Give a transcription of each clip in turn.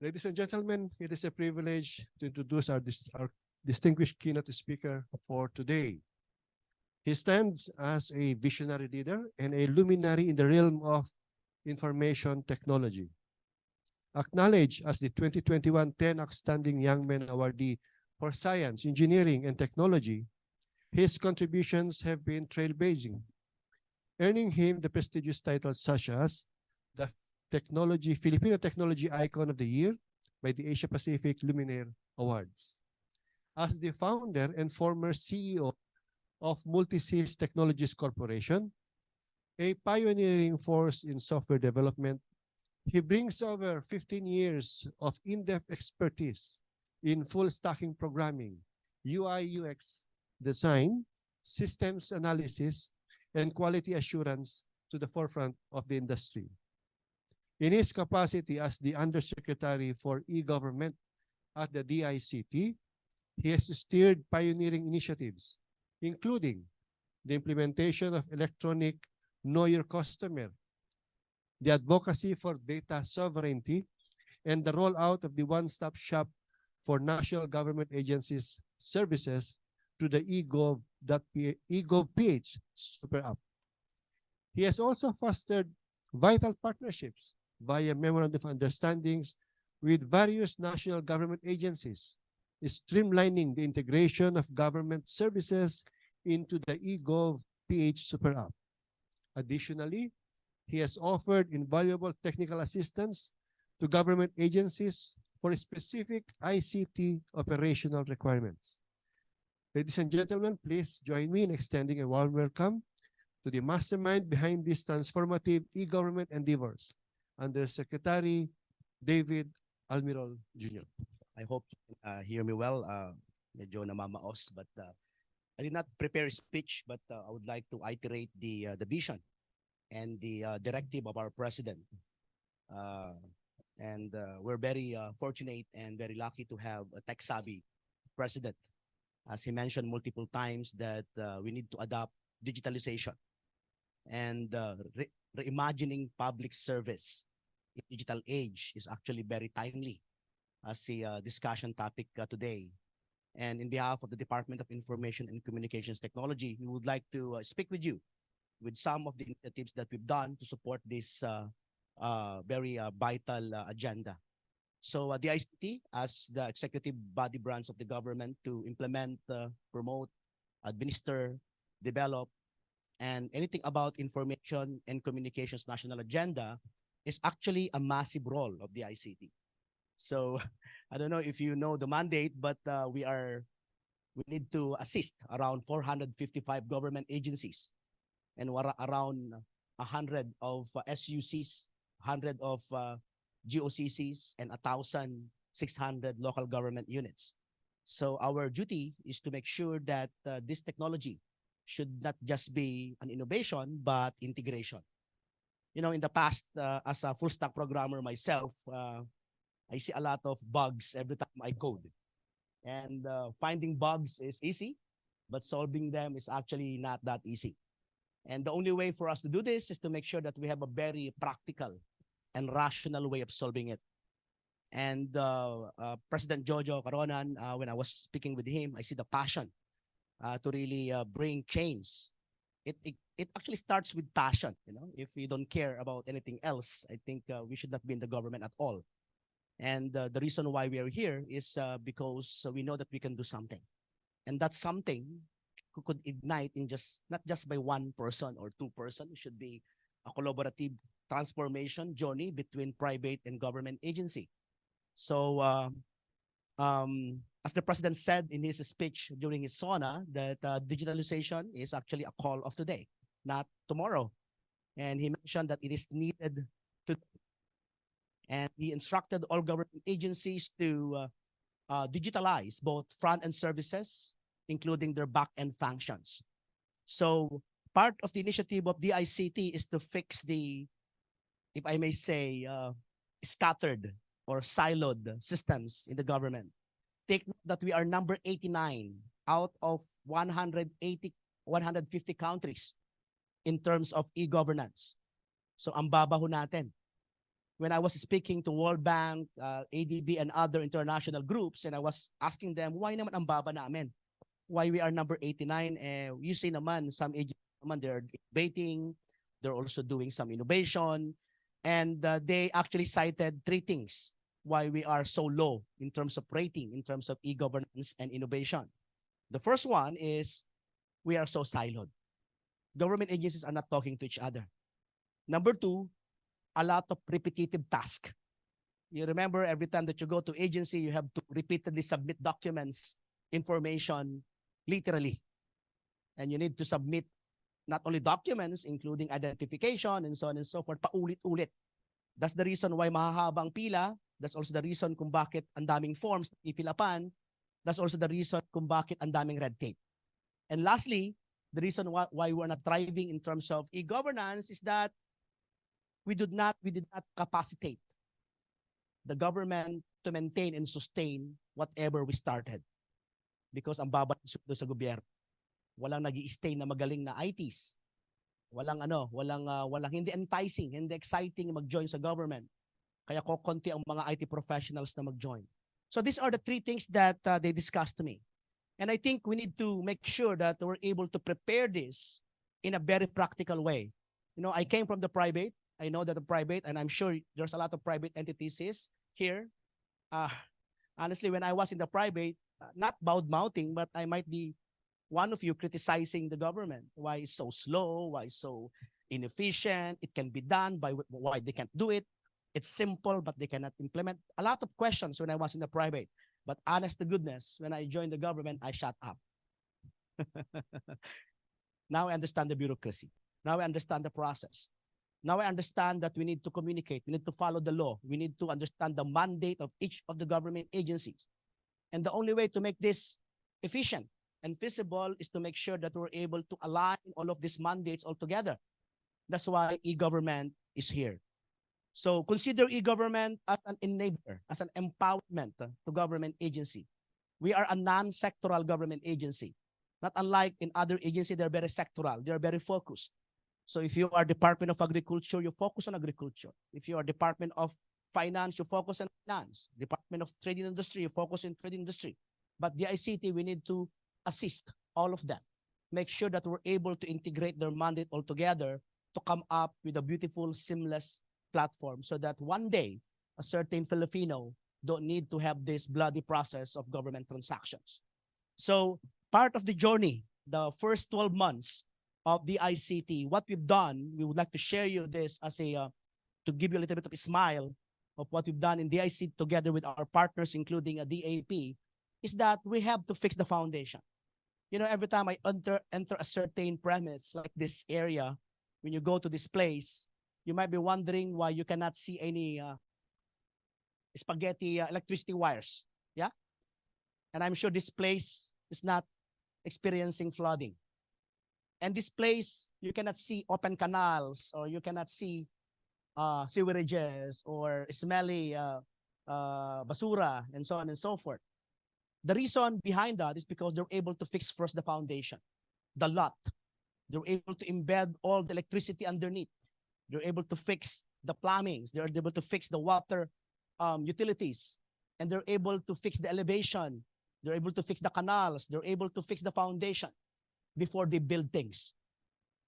Ladies and gentlemen, it is a privilege to introduce our distinguished keynote speaker for today. He stands as a visionary leader and a luminary in the realm of information technology. Acknowledged as the 2021 10 Outstanding Young Men Awardee for Science, Engineering, and Technology, his contributions have been trailblazing, earning him the prestigious titles such as the Filipino Technology Icon of the Year by the Asia Pacific Luminaire Awards. As the founder and former CEO of Multisys Technologies Corporation, a pioneering force in software development, he brings over 15 years of in-depth expertise in full stacking programming, UI/UX design, systems analysis, and quality assurance to the forefront of the industry. In his capacity as the Undersecretary for EGovernment at the DICT, he has steered pioneering initiatives, including the implementation of electronic Know Your Customer, the advocacy for data sovereignty, and the rollout of the one-stop shop for national government agencies services to the EGovPH super app. He has also fostered vital partnerships via memorandum of understandings with various national government agencies, streamlining the integration of government services into the EGovPH super app. Additionally, he has offered invaluable technical assistance to government agencies for specific ICT operational requirements. Ladies and gentlemen, please join me in extending a warm welcome to the mastermind behind these transformative e-government endeavors, Undersecretary David Almirol Jr. I hope you hear me well. Medyo namamaos, but I did not prepare a speech, but I would like to iterate the vision and the directive of our president. And we're very fortunate and very lucky to have a tech-savvy president. As he mentioned multiple times that we need to adopt digitalization and reimagining public service in digital age is actually very timely as a discussion topic today. And in behalf of the Department of Information and Communications Technology, we would like to speak with you with some of the initiatives that we've done to support this very vital agenda. So the ICT, as the executive body branch of the government to implement, promote, administer, develop, and anything about information and communications national agenda is actually a massive role of the ICT. So I don't know if you know the mandate, but we need to assist around 455 government agencies and around 100 of SUCs, 100 of GOCCs, and 1,600 local government units. So our duty is to make sure that this technology should not just be an innovation, but integration. You know, in the past, as a full stack programmer myself, I see a lot of bugs every time I code. And finding bugs is easy, but solving them is actually not that easy. And the only way for us to do this is to make sure that we have a very practical and rational way of solving it. And President Jojo Caronan, when I was speaking with him, I see the passion to really bring change. It actually starts with passion. You know, if you don't care about anything else, I think we should not be in the government at all. And the reason why we are here is because we know that we can do something. And that something could ignite in not just by one person or two person. It should be a collaborative transformation journey between private and government agency. So as the president said in his speech during his SONA, that digitalization is actually a call of today, not tomorrow. And he mentioned that it is needed to. And he instructed all government agencies to digitalize both front-end services, including their back-end functions. So part of the initiative of the ICT is to fix the, if I may say, scattered or siloed systems in the government. Take note that we are number 89 out of 150 countries in terms of e-governance. So ang baba ho natin. when I was speaking to World Bank, ADB, and other international groups, and I was asking them, why naman ang baba namin? Why we are number 89? You say naman, some agencies naman, they're innovating, they're also doing some innovation, and they actually cited three things why we are so low in terms of rating, in terms of e-governance and innovation. The first one is we are so siloed. Government agencies are not talking to each other. Number two, a lot of repetitive tasks. You remember every time that you go to agency, you have to repeatedly submit documents, information, literally. And you need to submit not only documents, including identification and so on and so forth, paulit-ulit. That's the reason why mahahabang pila. That's also the reason kung bakit ang daming forms ipilapan. That's also the reason kung bakit ang daming red tape. And lastly, the reason why we're not thriving in terms of e-governance is that we did not capacitate the government to maintain and sustain whatever we started. Because ang baba ng sweldo sa gobyerno, walang nag-i-stay na magaling na ITs. Walang hindi enticing, hindi exciting mag-join sa government. Kaya konti ang mga IT professionals na mag-join. So these are the three things that they discussed to me. And I think we need to make sure that we're able to prepare this in a very practical way. You know, I came from the private. I know that the private, and I'm sure there's a lot of private entities here. Honestly, when I was in the private, not mouthing, but I might be one of you criticizing the government. Why it's so slow? Why it's so inefficient? It can be done. Why they can't do it? It's simple, but they cannot implement. A lot of questions when I was in the private. But honest to goodness, when I joined the government, I shut up. Now I understand the bureaucracy. Now I understand the process. Now I understand that we need to communicate. We need to follow the law. We need to understand the mandate of each of the government agencies. And the only way to make this efficient and feasible is to make sure that we're able to align all of these mandates all together. That's why e-government is here. So consider e-government as an enabler, as an empowerment to government agency. We are a non-sectoral government agency. Not unlike in other agencies, they're very sectoral. They're very focused. So if you are Department of Agriculture, you focus on agriculture. If you are Department of Finance, you focus on finance. Department of Trade and Industry, you focus on trade industry. But the ICT, we need to assist all of them. Make sure that we're able to integrate their mandate all together to come up with a beautiful, seamless platform so that one day a certain Filipino don't need to have this bloody process of government transactions. So part of the journey, the first 12 months of the ICT, what we've done, we would like to share you this as a, to give you a little bit of a smile of what we've done in the ICT together with our partners, including a DAP, is that we have to fix the foundation. You know, every time I enter a certain premise like this area, when you go to this place, you might be wondering why you cannot see any spaghetti electricity wires. Yeah? And I'm sure this place is not experiencing flooding. And this place, you cannot see open canals, or you cannot see sewerages or smelly basura, and so on and so forth. The reason behind that is because they're able to fix first the foundation, the lot. They're able to embed all the electricity underneath. They're able to fix the plumbings. They're able to fix the water utilities. And they're able to fix the elevation. They're able to fix the canals. They're able to fix the foundation before they build things.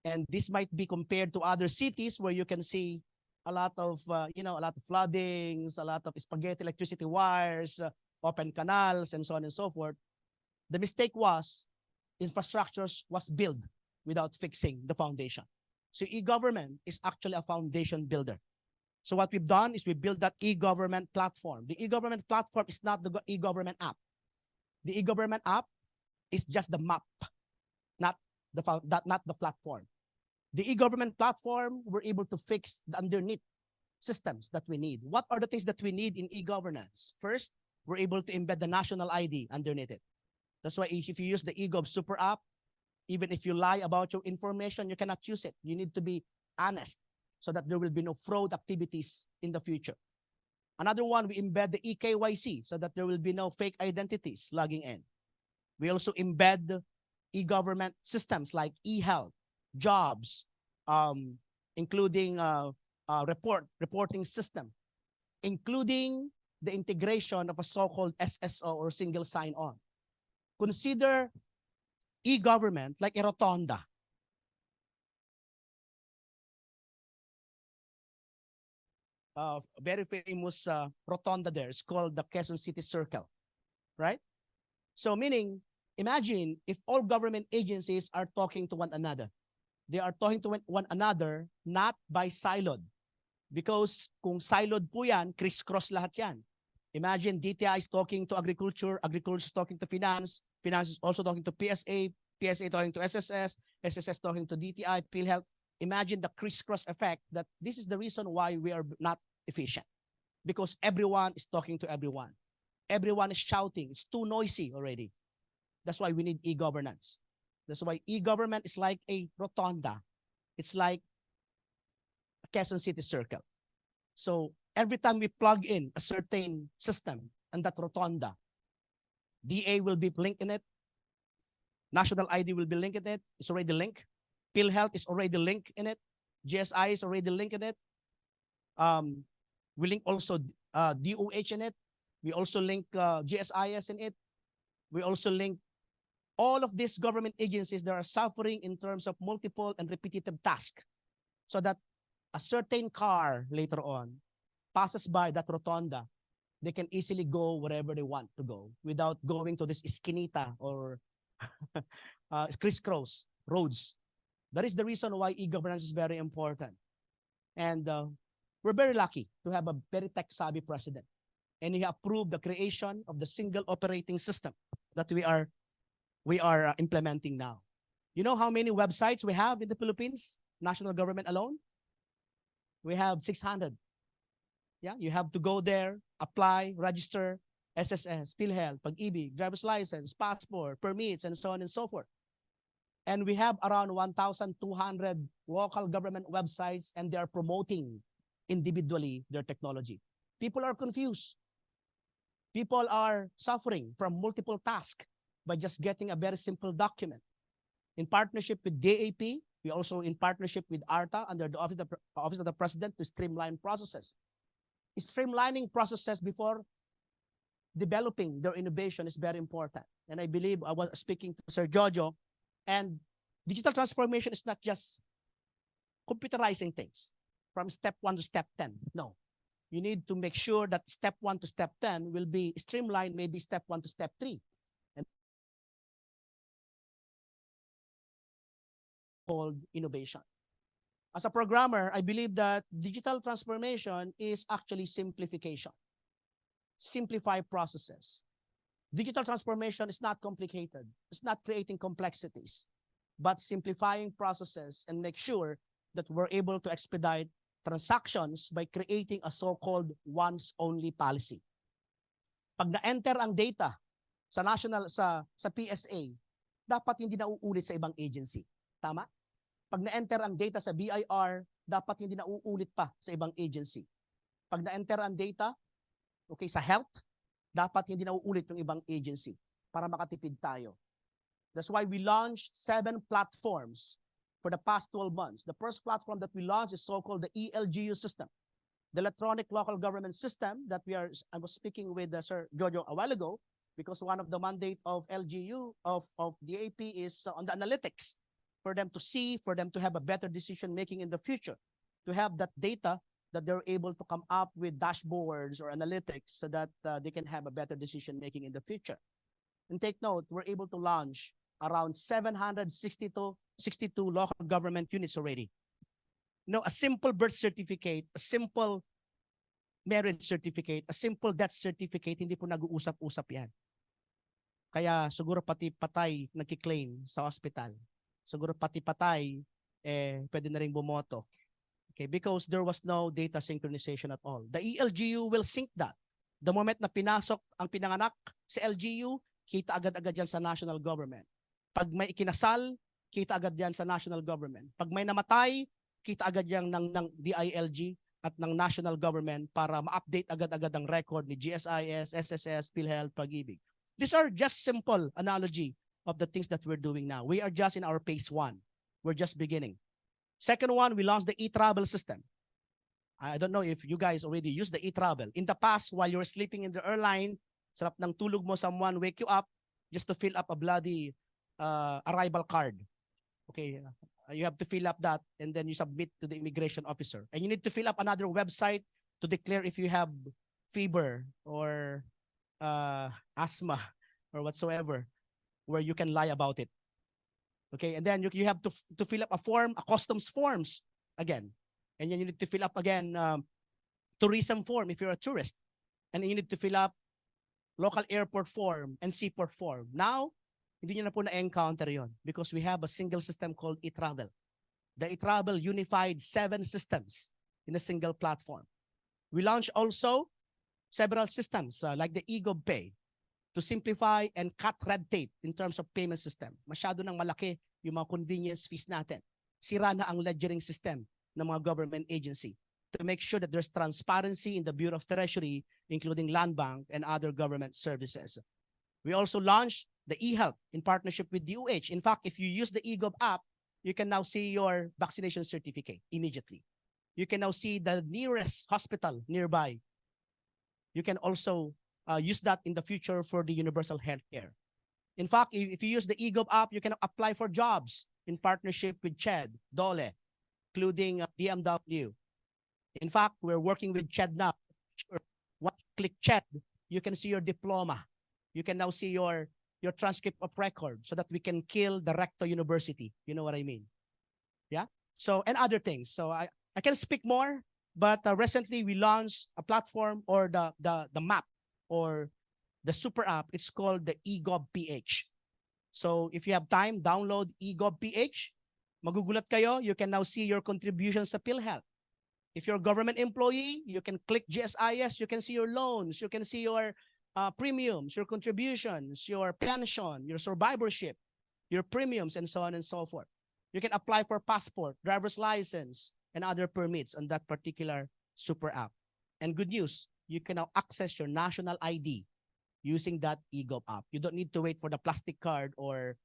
And this might be compared to other cities where you can see a lot of, a lot of floodings, a lot of spaghetti electricity wires, open canals, and so on and so forth. The mistake was infrastructures was built without fixing the foundation. So e-government is actually a foundation builder. So what we've done is we built that e-government platform. The e-government platform is not the e-government app. The e-government app is just the map, not the platform. The e-government platform, we're able to fix the underneath systems that we need. What are the things that we need in e-governance? First, we're able to embed the national ID underneath it. That's why if you use the eGov super app, even if you lie about your information, you cannot use it. You need to be honest so that there will be no fraud activities in the future. Another one, we embed the eKYC so that there will be no fake identities logging in. We also embed e-government systems like e-health, jobs, including reporting system including the integration of a so-called SSO or single sign-on. Consider e-government like a rotunda. Very famous rotunda there. It's called the Quezon City Circle, right? So meaning, imagine if all government agencies are talking to one another. They are talking to one another not by siloed. Because kung siloed po yan, crisscross lahat yan. Imagine DTI is talking to agriculture, agriculture is talking to finance, finance is also talking to PSA, PSA talking to SSS, SSS talking to DTI, PhilHealth. Imagine the crisscross effect that this is the reason why we are not efficient. Because everyone is talking to everyone. Everyone is shouting. It's too noisy already. That's why we need e-governance. That's why e-government is like a rotunda. It's like a Quezon City Circle. So every time we plug in a certain system and that rotunda, DA will be linked in it. National ID will be linked in it. It's already linked. PhilHealth is already linked in it. GSI is already linked in it. We link also DOH in it. We also link GSIS in it. We also link all of these government agencies that are suffering in terms of multiple and repetitive tasks, so that a certain car later on passes by that rotunda, they can easily go wherever they want to go without going to this esquinita or crisscross roads. That is the reason why e-governance is very important. And we're very lucky to have a very tech-savvy president. And he approved the creation of the single operating system that we are implementing now. You know how many websites we have in the Philippines? National government alone? We have 600. Yeah, you have to go there, apply, register, SSS, PhilHealth, Pag-ibig, driver's license, passport, permits, and so on and so forth. And we have around 1,200 local government websites, and they are promoting individually their technology. People are confused. People are suffering from multiple tasks by just getting a very simple document. In partnership with DAP, we also in partnership with ARTA under the Office of the President to streamline processes. Streamlining processes before developing their innovation is very important. And I believe I was speaking to Sir Jojo, and digital transformation is not just computerizing things from step 1 to step 10. No. You need to make sure that step 1 to step 10 will be streamlined, maybe step 1 to step 3. And called innovation. As a programmer, I believe that digital transformation is actually simplification. Simplify processes. Digital transformation is not complicated. It's not creating complexities, but simplifying processes and make sure that we're able to expedite transactions by creating a so-called once-only policy. Pag na-enter ang data sa PSA, dapat hindi nauulit sa ibang agency. Tama? Pag na-enter ang data sa BIR, dapat hindi nauulit pa sa ibang agency. Pag na-enter ang data, okay, sa health, dapat hindi nauulit yung ibang agency para makatipid tayo. That's why we launched 7 platforms for the past 12 months. The first platform that we launched is so-called the ELGU system, the electronic local government system that I was speaking with Sir Jojo a while ago, because one of the mandate of LGU, of DAP is on the analytics, for them to see, for them to have a better decision-making in the future, to have that data that they're able to come up with dashboards or analytics so that they can have a better decision-making in the future. And take note, we're able to launch around 762 local government units already. You know, a simple birth certificate, a simple marriage certificate, a simple death certificate, hindi po nag-uusap-usap yan. Kaya siguro pati patay nagki-claim sa hospital. Siguro pati patay, pwede na rin bumoto. Okay, because there was no data synchronization at all. The ELGU will sync that. The moment na pinasok ang pinanganak sa LGU, kita agad-agad yan sa national government. Pag may ikinasal, kita agad yan sa national government. Pag may namatay, kita agad yan ng DILG at ng national government para ma-update agad-agad ang record ni GSIS, SSS, PhilHealth, Pag-ibig. These are just simple analogy of the things that we're doing now. We are just in our phase 1. We're just beginning. Second one, we launched the e-travel system. I don't know if you guys already use the e-travel. In the past, while you're sleeping in the airline, sarap ng tulog mo, someone wake you up just to fill up a bloody arrival card. Okay, you have to fill up that and then you submit to the immigration officer. And you need to fill up another website to declare if you have fever or asthma or whatsoever, where you can lie about it. Okay, and then you have to fill up a form, a customs forms again. And then you need to fill up again tourism form if you're a tourist. And then you need to fill up local airport form and seaport form. Now, hindi nyo na po na-encounter yon because we have a single system called e-travel. The e-travel unified 7 systems in a single platform. We launched also several systems like the EGovPay to simplify and cut red tape in terms of payment system. Masyado nang malaki yung mga convenience fees natin. Sira na ang ledgering system ng mga government agency to make sure that there's transparency in the Bureau of Treasury, including Land Bank and other government services. We also launched the eHealth in partnership with DOH. In fact, if you use the eGov app, you can now see your vaccination certificate immediately. You can now see the nearest hospital nearby. You can also use that in the future for the universal health care. In fact, if you use the eGov app, you can apply for jobs in partnership with CHED, DOLE, including DMW. In fact, we're working with CHED now. Once you click CHED, you can see your diploma. You can now see your transcript of record so that we can kill the recto university. You know what I mean? Yeah? So, and other things. So I can speak more, but recently we launched a platform or the map or the super app. It's called the EGovPH. So if you have time, download EGovPH. Magugulat kayo, you can now see your contributions sa PhilHealth. If you're a government employee, you can click GSIS, you can see your loans, you can see your premiums, your contributions, your pension, your survivorship, your premiums, and so on and so forth. You can apply for passport, driver's license, and other permits on that particular super app. And good news, you can now access your national ID using that eGov app. You don't need to wait for the plastic card or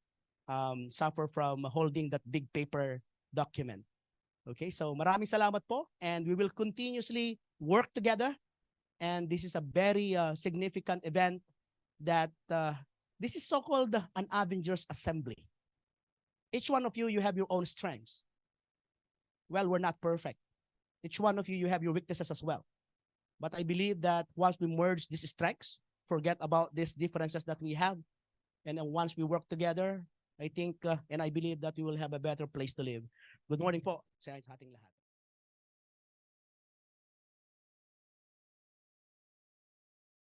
suffer from holding that big paper document. Okay, so maraming salamat po, and we will continuously work together. And this is a very significant event that this is so-called an Avengers Assembly. Each one of you, you have your own strengths. Well, we're not perfect. Each one of you, you have your weaknesses as well. But I believe that once we merge these strengths, forget about these differences that we have, and then once we work together, I think and I believe that we will have a better place to live. Good morning po sa ating lahat.